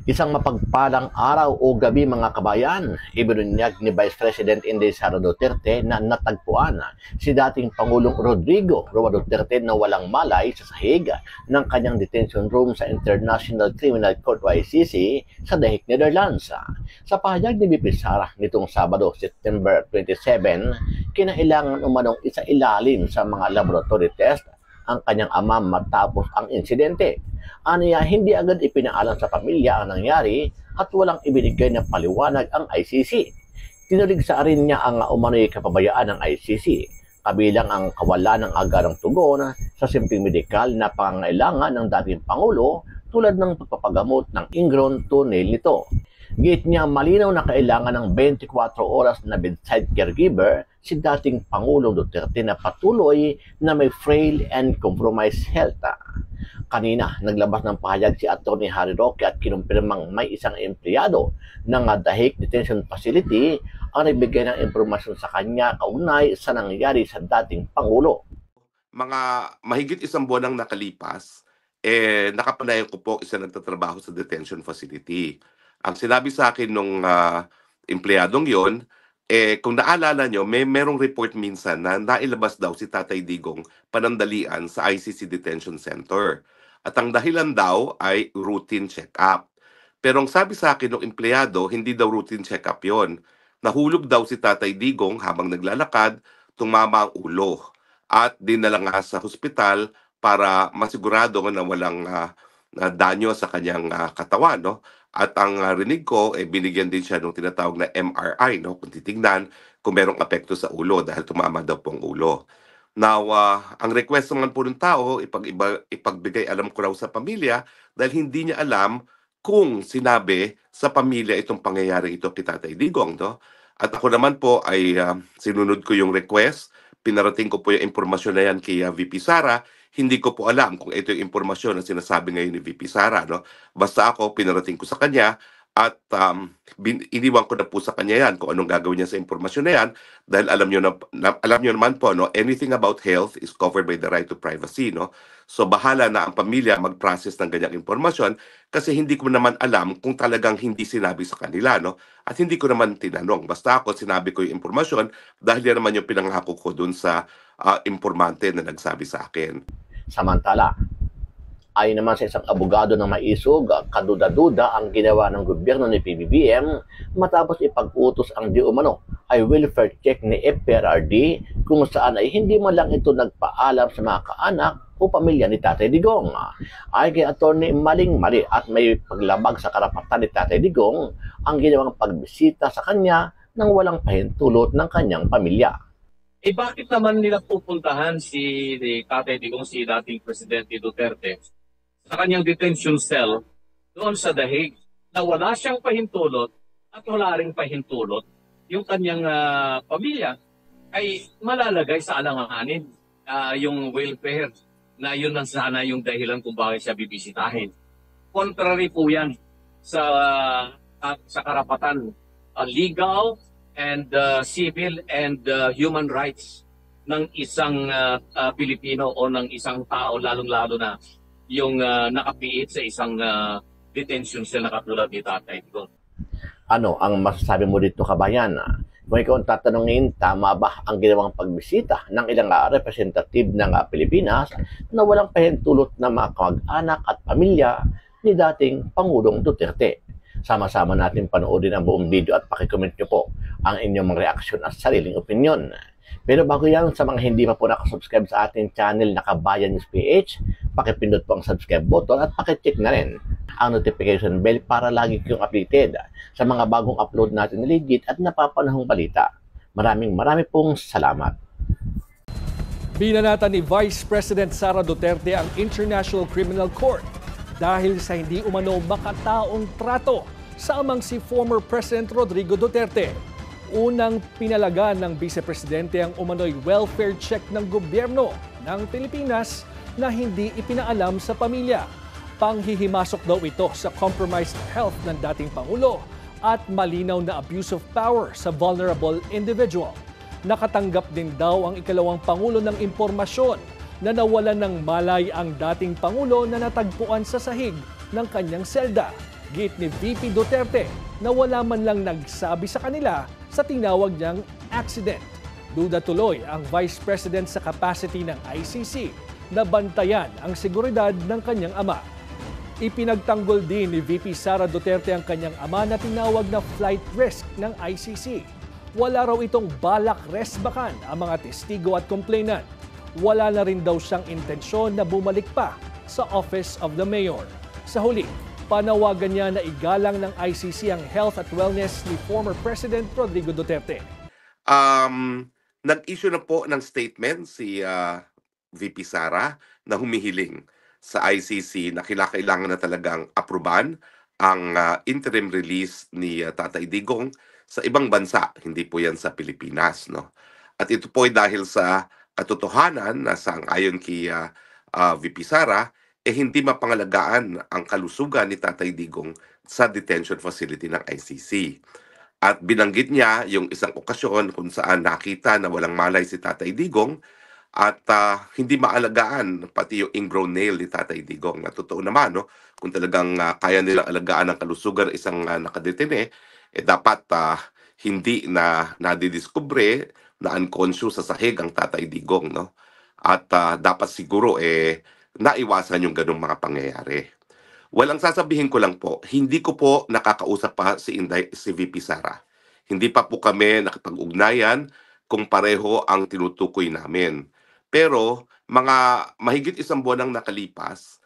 Isang mapagpalang araw o gabi mga kabayan, ibinunyag ni Vice President Inday Sara Duterte na natagpuan si dating Pangulong Rodrigo Roa Duterte na walang malay sa sahig ng kanyang detention room sa International Criminal Court o ICC sa The Hague, Netherlands. Sa pahayag ni VP Sara nitong Sabado, September 27, kinailangan umanong isa-ilalim sa mga laboratory test ang kanyang ama matapos ang insidente. Aniya, hindi agad ipinaalam sa pamilya ang nangyari at walang ibinigay na paliwanag ang ICC. Tinuligsa rin niya ang umano'y kapabayaan ng ICC, kabilang ang kawalan ng agarang tugon sa simpleng medikal na pangangailangan ng dating Pangulo tulad ng pagpapagamot ng ingrown toenail nito. Git niya malinaw na kailangan ng 24 oras na bedside caregiver si dating Pangulong Duterte na patuloy na may frail and compromised health. Kanina, naglabas ng pahayag si Atty. Harry Roque at kinumpirmang may isang empleyado ng The Hague Detention Facility ang nagbigay ng impormasyon sa kanya kaugnay sa nangyari sa dating Pangulo. Mga mahigit isang buwan ang nakalipas, nakapanayan ko po isa nagtatrabaho sa detention facility. Ang sinabi sa akin nung empleyadong yon, kung naalala nyo, merong report minsan na nailabas daw si Tatay Digong panandalian sa ICC Detention Center. At ang dahilan daw ay routine check-up. Pero ang sabi sa akin ng empleyado, hindi daw routine check-up yon. Nahulog daw si Tatay Digong habang naglalakad, tumama ang ulo. At dinala nga sa hospital para masigurado na walang danyo sa kanyang katawan, no? At ang rinig ko, binigyan din siya ng tinatawag na MRI, no? Kung titignan kung merong apekto sa ulo dahil tumama daw po ang ulo. Now, ang request naman po ng tao, ipagbigay alam ko raw sa pamilya dahil hindi niya alam kung sinabi sa pamilya itong pangyayari ito kay Tatay Digong, no? At ako naman po ay sinunod ko yung request, pinarating ko po yung impormasyon na yan kay VP Sara. Hindi ko po alam kung ito yung impormasyon na sinasabi ngayon ni VP Sara, no? Basta ako, pinarating ko sa kanya at iniwan ko na po sa kanya yan kung anong gagawin niya sa impormasyon na yan dahil alam niyo naman po, no, anything about health is covered by the right to privacy, no? So bahala na ang pamilya mag-process ng ganyang impormasyon kasi hindi ko naman alam kung talagang hindi sinabi sa kanila, no? At hindi ko naman tinanong. Basta ako sinabi ko yung impormasyon dahil yan naman yung pinangako ko dun sa informante na nagsabi sa akin. Samantala, ayon naman sa isang abogado ng maisog, kaduda-duda ang ginawa ng gobyerno ni PBBM matapos ipag-utos ang di umano ay welfare check ni FPRRD kung saan ay hindi man lang ito nagpaalam sa mga kaanak o pamilya ni Tatay Digong. Ay kay Atty. Maling-mali at may paglabag sa karapatan ni Tatay Digong ang ginawang pagbisita sa kanya nang walang pahintulot ng kanyang pamilya. Bakit naman nila pupuntahan si Tatay Digong, si dating Presidente Duterte, sa kanyang detention cell doon sa The Hague na wala siyang pahintulot at wala ring pahintulot yung kanyang pamilya ay malalagay sa alanganin yung welfare na yun lang sana yung dahilan kung bakit siya bibisitahin. Contrary po yan sa karapatan legal and civil and human rights ng isang Pilipino o ng isang tao, lalong-lalo na yung nakapiit sa isang detention cell na katulad ni Tatay Digong. Ano ang masasabi mo dito, kabayan? Kung ikaw ang tatanungin, tama ba ang ginawang pagbisita ng ilang representative ng Pilipinas na walang pahintulot na mga kamag-anak at pamilya ni dating Pangulong Duterte? Sama-sama natin panoodin ang buong video at pakicomment nyo po ang inyong mga reaksyon at sariling opinion. Pero bago yan, sa mga hindi pa po nakasubscribe sa ating channel na Kabayan News PH, pakipindot po ang subscribe button at pakicheck na rin ang notification bell para lagi kayong updated sa mga bagong upload natin na legit at napapanahong balita. Marami pong salamat. Binanatan ni Vice President Sara Duterte ang International Criminal Court dahil sa hindi umano makataong trato sa amang si former President Rodrigo Duterte. Unang pinalagan ng Vice Presidente ang umano'y welfare check ng gobyerno ng Pilipinas na hindi ipinaalam sa pamilya. Panghihimasok daw ito sa compromised health ng dating Pangulo at malinaw na abuse of power sa vulnerable individual. Nakatanggap din daw ang ikalawang Pangulo ng impormasyon na nawalan ng malay ang dating Pangulo na natagpuan sa sahig ng kanyang selda. Git ni VP Duterte na wala man lang nagsabi sa kanila sa tinawag niyang accident. Duda tuloy ang Vice President sa capacity ng ICC na bantayan ang seguridad ng kanyang ama. Ipinagtanggol din ni VP Sara Duterte ang kanyang ama na tinawag na flight risk ng ICC. Wala raw itong balak resbakan ang mga testigo at complainant. Wala na rin daw siyang intensyon na bumalik pa sa Office of the Mayor. Sa huli, panawagan niya na igalang ng ICC ang health at wellness ni former President Rodrigo Duterte. Nag-issue na po ng statement si VP Sara na humihiling sa ICC na kailangan na talagang apruban ang interim release ni Tatay Digong sa ibang bansa, hindi po yan sa Pilipinas, no? At ito po ay dahil sa katotohanan na sang-ayon kay VP Sara, hindi mapangalagaan ang kalusugan ni Tatay Digong sa detention facility ng ICC. At binanggit niya yung isang okasyon kung saan nakita na walang malay si Tatay Digong at hindi maalagaan pati yung ingrown nail ni Tatay Digong. Na totoo naman, no? Kung talagang kaya nilang alagaan ang kalusugan ng isang nakadetene, dapat hindi na nadidiskubre na unconscious sa sahig ang Tatay Digong, no? At dapat siguro naiwasan yung ganung mga pangyayari. Walang sasabihin ko lang po, hindi ko po nakakausap pa si VP Sara. Hindi pa po kami nakipag-ugnayan kung pareho ang tinutukoy namin. Pero mga mahigit isang buwan ang nakalipas,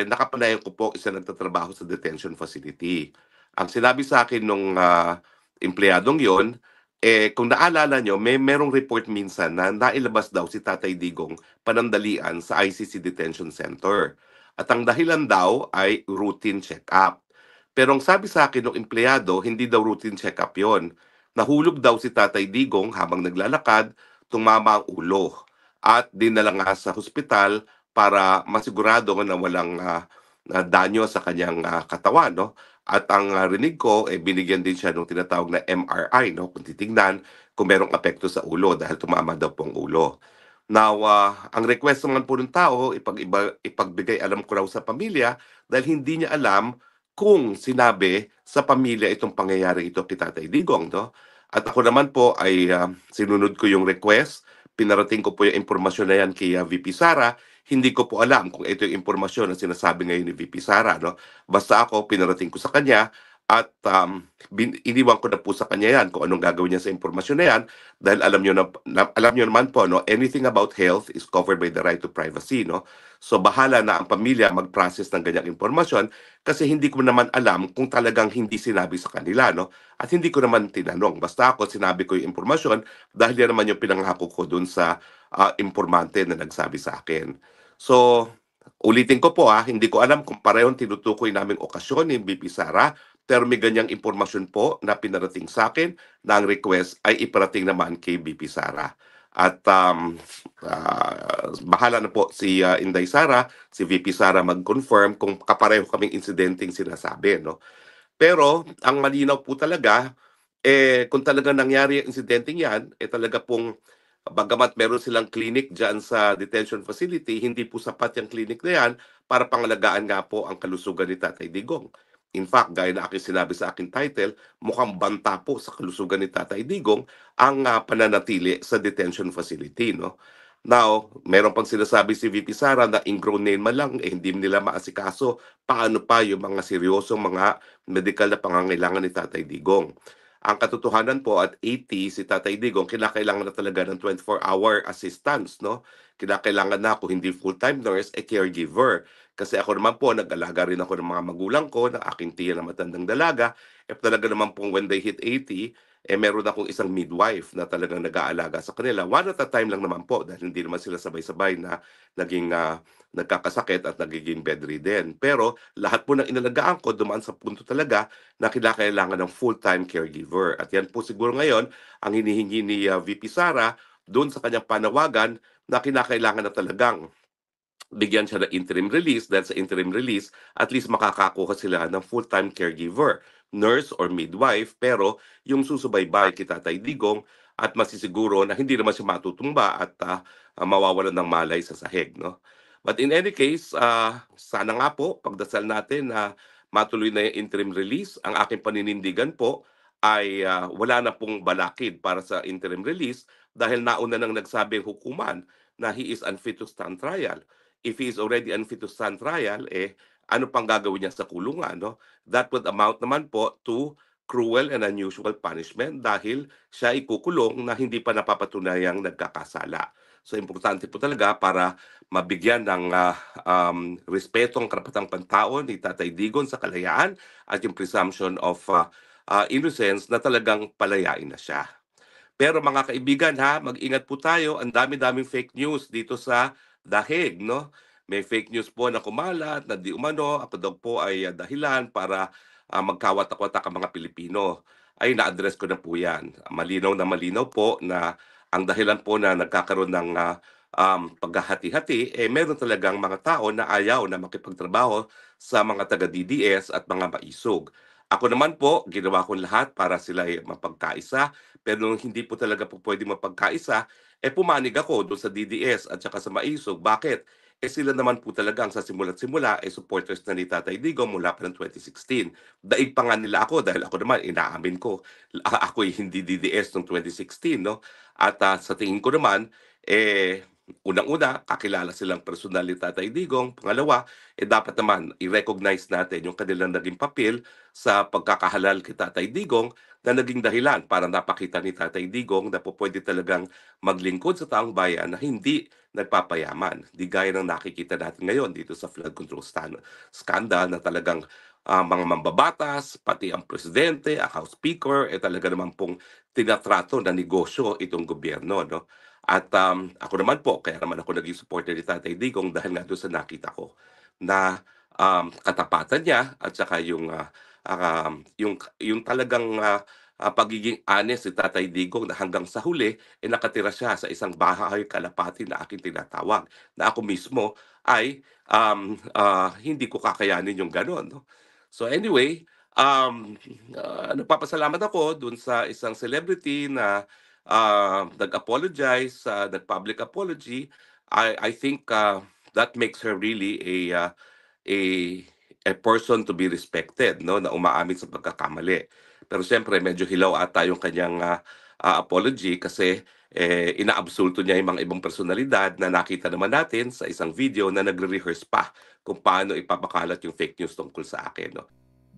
nakapanayan ko po isa nagtatrabaho sa detention facility. Ang sinabi sa akin nung empleyadong yon, kung naalala nyo, merong report minsan na nailabas daw si Tatay Digong panandalian sa ICC Detention Center. At ang dahilan daw ay routine check-up. Pero ang sabi sa akin ng empleyado, hindi daw routine check-up yon. Nahulog daw si Tatay Digong habang naglalakad, tumama ang ulo. At dinala nga sa hospital para masigurado na walang danyo sa kanyang katawan, no? At ang rinig ko, binigyan din siya ng tinatawag na MRI, no? Kung titignan kung merong apekto sa ulo dahil tumama daw po ang ulo. Now, ang request naman po ng tao, ipagbigay alam ko raw sa pamilya dahil hindi niya alam kung sinabi sa pamilya itong pangyayari ito kay Tatay Digong, no? At ako naman po ay sinunod ko yung request, pinarating ko po yung impormasyon na yan kay VP Sara. Hindi ko po alam kung ito yung impormasyon na sinasabi ngayon ni VP Sara, no? Basta ako, pinarating ko sa kanya at iniwan ko na po sa kanya yan kung anong gagawin niya sa impormasyon na yan dahil alam niyo naman po, no, anything about health is covered by the right to privacy, no? So bahala na ang pamilya mag-process ng ganyang impormasyon kasi hindi ko naman alam kung talagang hindi sinabi sa kanila, no? At hindi ko naman tinanong. Basta ako sinabi ko yung impormasyon dahil yan naman yung pinangako ko dun sa informante na nagsabi sa akin. So, ulitin ko po hindi ko alam kung parehong tinutukoy naming okasyon ni VP Sara, pero may ganyang impormasyon po na pinarating sa akin na ang request ay iparating naman kay VP Sara. At bahala na po si Inday Sara, si VP Sara mag-confirm kung kapareho kaming insidenteng sinasabi, no? Pero ang malinaw po talaga, kung talaga nangyari ang insidenteng yan, talaga pong bagamat meron silang clinic dyan sa detention facility, hindi po sapat yung clinic na yan para pangalagaan nga po ang kalusugan ni Tatay Digong. In fact, gaya na aking sinabi sa aking title, mukhang banta po sa kalusugan ni Tatay Digong ang pananatili sa detention facility, no? Now, meron pang sinasabi si VP Sara na ingrown nail man lang, hindi nila maasikaso paano pa yung mga seryosong mga medical na pangangailangan ni Tatay Digong. Ang katotohanan po at 80 si Tatay Digong, kinakailangan na talaga ng 24-hour assistance, no? Kinakailangan na ako hindi full-time nurse, caregiver. Kasi ako naman po, nag-alaga rin ako ng mga magulang ko, ng aking tiya na matandang dalaga. Talaga naman po when they hit 80, meron akong isang midwife na talagang nag-aalaga sa kanila. One at a time lang naman po dahil hindi naman sila sabay-sabay na naging nagkakasakit at nagiging bedridden. Pero lahat po ng inalagaan ko dumaan sa punto talaga na kinakailangan ng full-time caregiver. At yan po siguro ngayon ang hinihingi ni VP Sara doon sa kanyang panawagan na kinakailangan na talagang bigyan siya ng interim release dahil sa interim release at least makakakuha sila ng full-time caregiver, nurse or midwife, pero yung susubaybay kay Tatay Digong at masisiguro na hindi naman siya matutumba at mawawalan ng malay sa sahig, no? But in any case, sana nga po, pagdasal natin na matuloy na yung interim release. Ang aking paninindigan po ay wala na pong balakid para sa interim release dahil nauna nang nagsabi ang hukuman na he is unfit to stand trial. If he is already unfit to stand trial, ano pang gagawin niya sa kulungan? No? That would amount naman po to cruel and unusual punishment dahil siya ikukulong na hindi pa napapatunayang nagkakasala. So importante po talaga para mabigyan ng respeto ang karapatang pantao ni Tatay Digong sa kalayaan at yung presumption of innocence na talagang palayain na siya. Pero mga kaibigan ha, mag-ingat po tayo. Ang dami-daming fake news dito sa Dahig, no? May fake news po na kumalat, na di umano, ako daw po ay dahilan para magkawatak-watak ang mga Pilipino. Ay na-address ko na po yan. Malinaw na malinaw po na ang dahilan po na nagkakaroon ng paghahati-hati, meron talagang mga tao na ayaw na makipagtrabaho sa mga taga-DDS at mga maisog. Ako naman po, ginawa ko lahat para sila mapagkaisa, pero nung hindi po talaga po pwede mapagkaisa, pumanig ako doon sa DDS at saka sa maisog. Bakit? Sila naman po talagang sa simula't simula supporters na ni Tatay Digong mula pa ng 2016. Daig pa nga nila ako dahil ako naman inaamin ko ako'y hindi DDS noong 2016, no? At sa tingin ko naman unang-una kakilala silang personal ni Tatay Digong. Pangalawa, dapat naman i-recognize natin yung kanilang naging papel sa pagkakahalal kay Tatay Digong na naging dahilan para napakita ni Tatay Digong na po pwede talagang maglingkod sa taong bayan na hindi nagpapayaman. Di gaya ng nakikita natin ngayon dito sa flood control scandal na talagang mga mambabatas, pati ang presidente, ang House Speaker, talaga naman pong tinatrato na negosyo itong gobyerno. No? At ako naman po, kaya naman ako naging supporter ni Tatay Digong dahil nga doon sa nakita ko na katapatan niya at saka yung talagang pagiging honest ni Tatay Digong na hanggang sa huli nakatira siya sa isang bahay kalapati na aking tinatawag na ako mismo ay hindi ko kakayanin yung gano'n. No? So anyway, nagpapasalamat ako dun sa isang celebrity na nag-apologize, nag-public apology. I think that makes her really a person to be respected, no, na umaamin sa pagkakamali. Pero siyempre medyo hilaw ata yung kanyang apology kasi inaabsulto niya yung mga ibang personalidad na nakita naman natin sa isang video na nagre-rehearse pa kung paano ipapakalat yung fake news tungkol sa akin, no.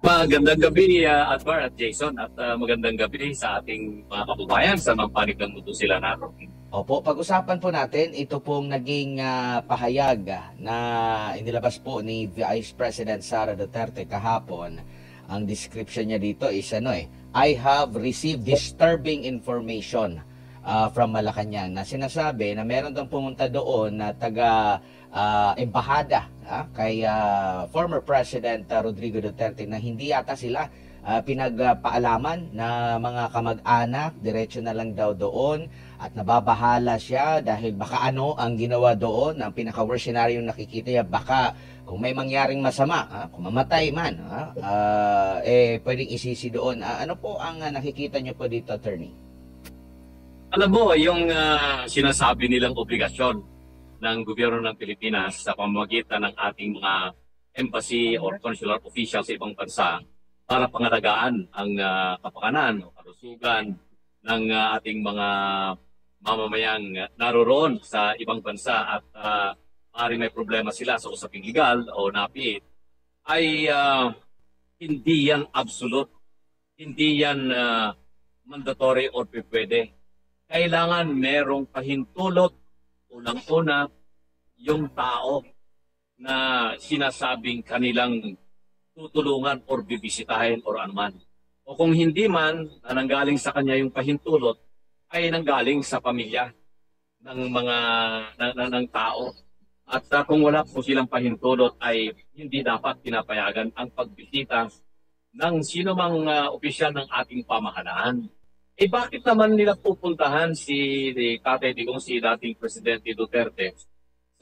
Magandang gabi, Advar at Jason, at magandang gabi sa ating mga kababayan sa Mampanig ng Mundo sila natin. Opo, pag-usapan po natin, ito pong naging pahayag na inilabas po ni Vice President Sara Duterte kahapon. Ang description niya dito is I have received disturbing information from Malacanang na sinasabi na meron daw pumunta doon na taga-embahada kay former President Rodrigo Duterte na hindi yata sila pinagpaalaman na mga kamag-anak, diretso na lang daw doon at nababahala siya dahil baka ang ginawa doon, ang pinaka-worst scenario nakikita niya, baka kung may mangyaring masama, kung mamatay man, pwedeng isisi doon. Ano po ang nakikita niyo po dito, Attorney? Alam mo, yung sinasabi nilang obligasyon ng gobyerno ng Pilipinas sa pamamagitan ng ating mga embassy or consular officials sa ibang bansa para pangalagaan ang kapakanan o kalusugan ng ating mga mamamayang naroroon sa ibang bansa at maaaring may problema sila sa usaping legal o napit, ay hindi yan absolute, hindi yan mandatory or pwede. Kailangan merong pahintulot, unang-una, yung tao na sinasabing kanilang tutulungan or bibisitahin or anuman. O kung hindi man, na nanggaling sa kanya yung pahintulot, ay nanggaling sa pamilya ng mga ng tao. At kung wala po silang pahintulot, ay hindi dapat pinapayagan ang pagbisita ng sino mang opisyal ng ating pamahalaan. Bakit naman nila pupuntahan si Tatay Digong, si dating Presidente Duterte,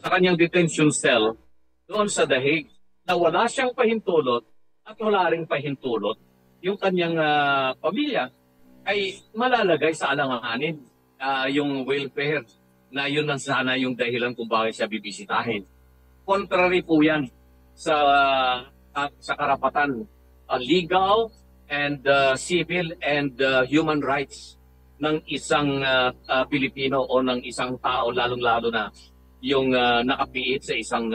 sa kanyang detention cell doon sa Dahig, na wala siyang pahintulot at wala ring pahintulot, yung kanyang pamilya ay malalagay sa alanganin yung welfare na yun lang sana yung dahilan kung bakit siya bibisitahin. Contrary po yan sa at sa karapatan, legal and civil and human rights ng isang Pilipino o ng isang tao, lalong-lalo na yung nakapiit sa isang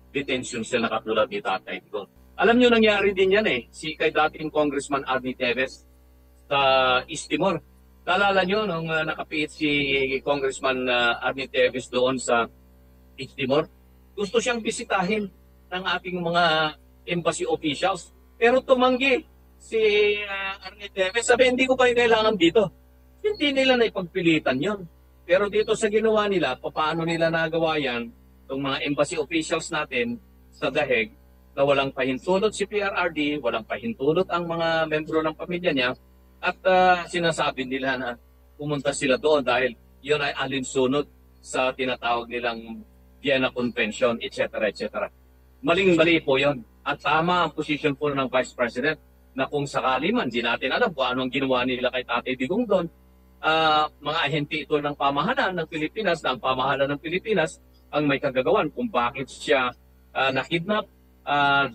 detention cell na katulad ni Tatay Digong. Alam nyo, nangyari din yan kay dating Congressman Arnie Teves sa East Timor. Naalala nyo nung nakapiit si Congressman Arnie Teves doon sa East Timor? Gusto siyang bisitahin ng ating mga embassy officials. Pero tumanggi si Arnie Teves. Sabi, hindi ko pa yung kailangan dito. Hindi nila na ipagpilitan yon. Pero dito sa ginawa nila, paano nila nagawa yan, itong mga embassy officials natin sa Daheg, na walang pahintulot si PRRD, walang pahintulot ang mga membro ng pamilya niya, at sinasabi nila na pumunta sila doon dahil yun ay alinsunod sa tinatawag nilang Vienna Convention, etc. etc. Maling-mali po yun. At tama ang position po ng Vice President na kung sakali man, di natin alam kung anong ginawa nila kay Tatay Digong doon. Mga ahente ito ng pamahalaan ng Pilipinas, ng pamahalaan ng Pilipinas ang may kagagawan kung bakit siya nakidnap,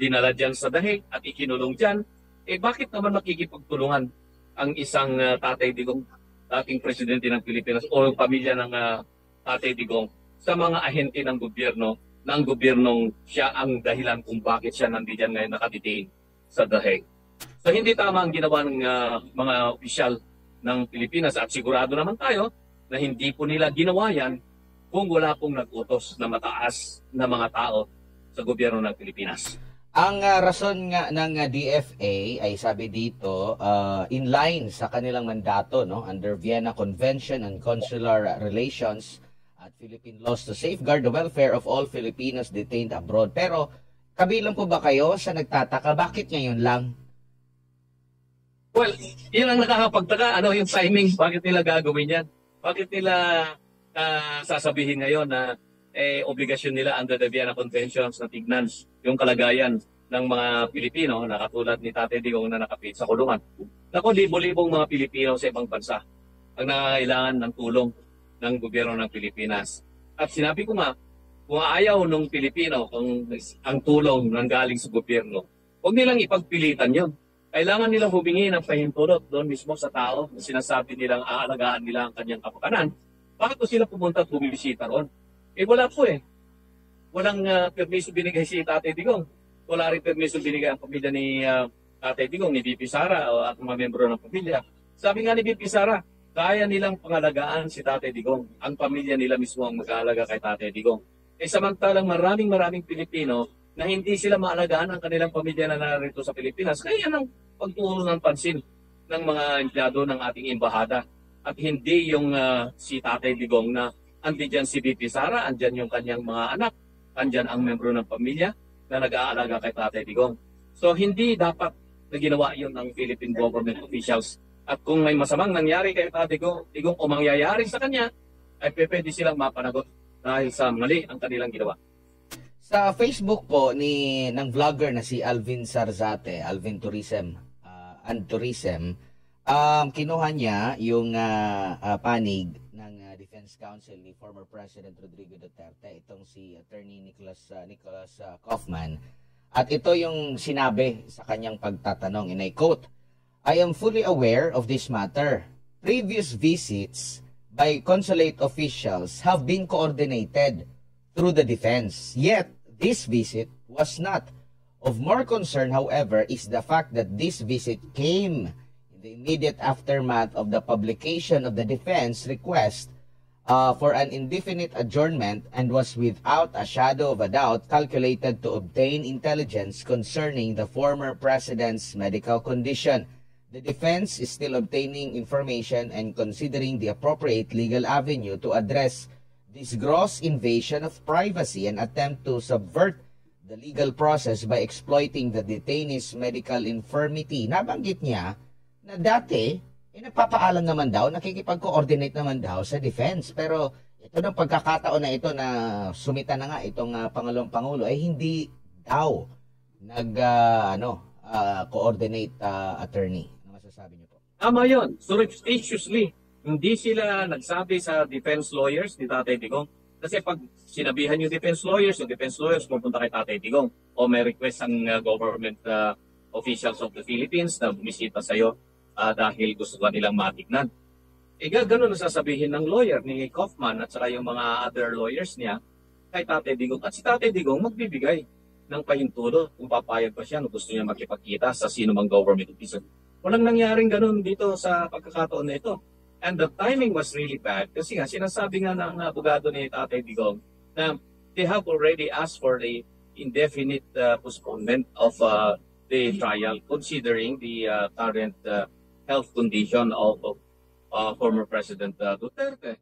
dinala dyan sa Daheg at ikinulong dyan. Bakit naman makikipagtulungan ang isang Tatay Digong, dating presidente ng Pilipinas o pamilya ng Tatay Digong sa mga ahente ng gobyerno, na ang gobyernong siya ang dahilan kung bakit siya nandiyan ngayon nakadetain sa Daheg. So hindi tama ang ginawa ng mga opisyal ng Pilipinas at sigurado naman tayo na hindi po nila ginawa yan kung wala pong nag-utos na mataas na mga tao sa gobyerno ng Pilipinas. Ang rason nga ng DFA ay sabi dito, in line sa kanilang mandato, no, under Vienna Convention on Consular Relations at Philippine laws to safeguard the welfare of all Filipinos detained abroad. Pero kabilang po ba kayo sa nagtataka, bakit ngayon lang? Well, yun ang nakakapagtaka. Ano yung timing? Bakit nila gagawin yan? Bakit nila sasabihin ngayon na obligasyon nila under the Vienna Conventions na tignan yung kalagayan ng mga Pilipino na katulad ni Tatay Digong na nakapit sa kulungan. Naku, libo-libong mga Pilipino sa ibang bansa ang nangangailangan ng tulong ng gobyerno ng Pilipinas. At sinabi ko nga, kung ayaw ng Pilipino kung ang tulong nang galing sa gobyerno, huwag nilang ipagpilitan yun. Kailangan nilang humingi ng pahintulot doon mismo sa tao na sinasabi nilang aalagaan nila ang kanyang kapakanan. Bakit po sila pumunta at bumibisita roon? Wala po Walang permiso binigay si Tatay Digong. Wala rin permiso binigay ang pamilya ni Tatay Digong, ni VP Sara at mga membro ng pamilya. Sabi nga ni VP Sara, kaya nilang pangalagaan si Tatay Digong. Ang pamilya nila mismo ang mag-aalaga kay Tatay Digong. Samantalang maraming Pilipino na hindi sila maalagaan ang kanilang pamilya na narito sa Pilipinas. Kaya yan ang pagtuunan ng pansin ng mga empleyado ng ating embahada. At hindi yung si Tatay Digong na andyan si VP Sara, andyan yung kanyang mga anak, andyan ang membro ng pamilya na nag-aalaga kay Tatay Digong. So hindi dapat na ginawa yun ng Philippine government officials. At kung may masamang nangyari kay Tatay Digong o mangyayari sa kanya, ay pwede silang mapanagot dahil sa mali ang kanilang ginawa. Sa Facebook po ng vlogger na si Alvin Sarzate, Alvin Tourism and Tourism, kinuha niya yung panig ng Defense Counsel ni former President Rodrigo Duterte, itong si Attorney Nicholas Kaufman. At ito yung sinabi sa kanyang pagtatanong, and I quote, "I am fully aware of this matter. Previous visits by consulate officials have been coordinated through the defense. Yet, this visit was not. Of more concern, however, is the fact that this visit came in the immediate aftermath of the publication of the defense request for an indefinite adjournment and was without a shadow of a doubt calculated to obtain intelligence concerning the former president's medical condition. The defense is still obtaining information and considering the appropriate legal avenue to address this gross invasion of privacy and attempt to subvert the legal process by exploiting the detainee's medical infirmity." Nabanggit niya na dati, nagpapaalam naman daw, nakikipag-coordinate naman daw sa defense. Pero ito ng pagkakataon na ito na sumita na nga itong Pangulong Pangulo ay hindi daw coordinate attorney. Ano masasabi niyo po? Tama yun. Surreptitiously, hindi sila nagsabi sa defense lawyers ni Tatay Digong Kasi pag sinabihan yung defense lawyers pupunta kay Tatay Digong o may request ang government officials of the Philippines na bumisita sa'yo dahil gusto ka nilang matignan. Ganun ang sasabihin ng lawyer ni Kaufman at saka yung mga other lawyers niya kay Tatay Digong. At si Tatay Digong magbibigay ng pahintulot kung papayag pa siya, gusto niya makipagkita sa sino mang government official. Walang nangyaring ganun dito sa pagkakataon na ito. And the timing was really bad kasi nga sinasabi nga ng abogado ni Tatay Digong na they have already asked for the indefinite postponement of the trial considering the current health condition of former President Duterte.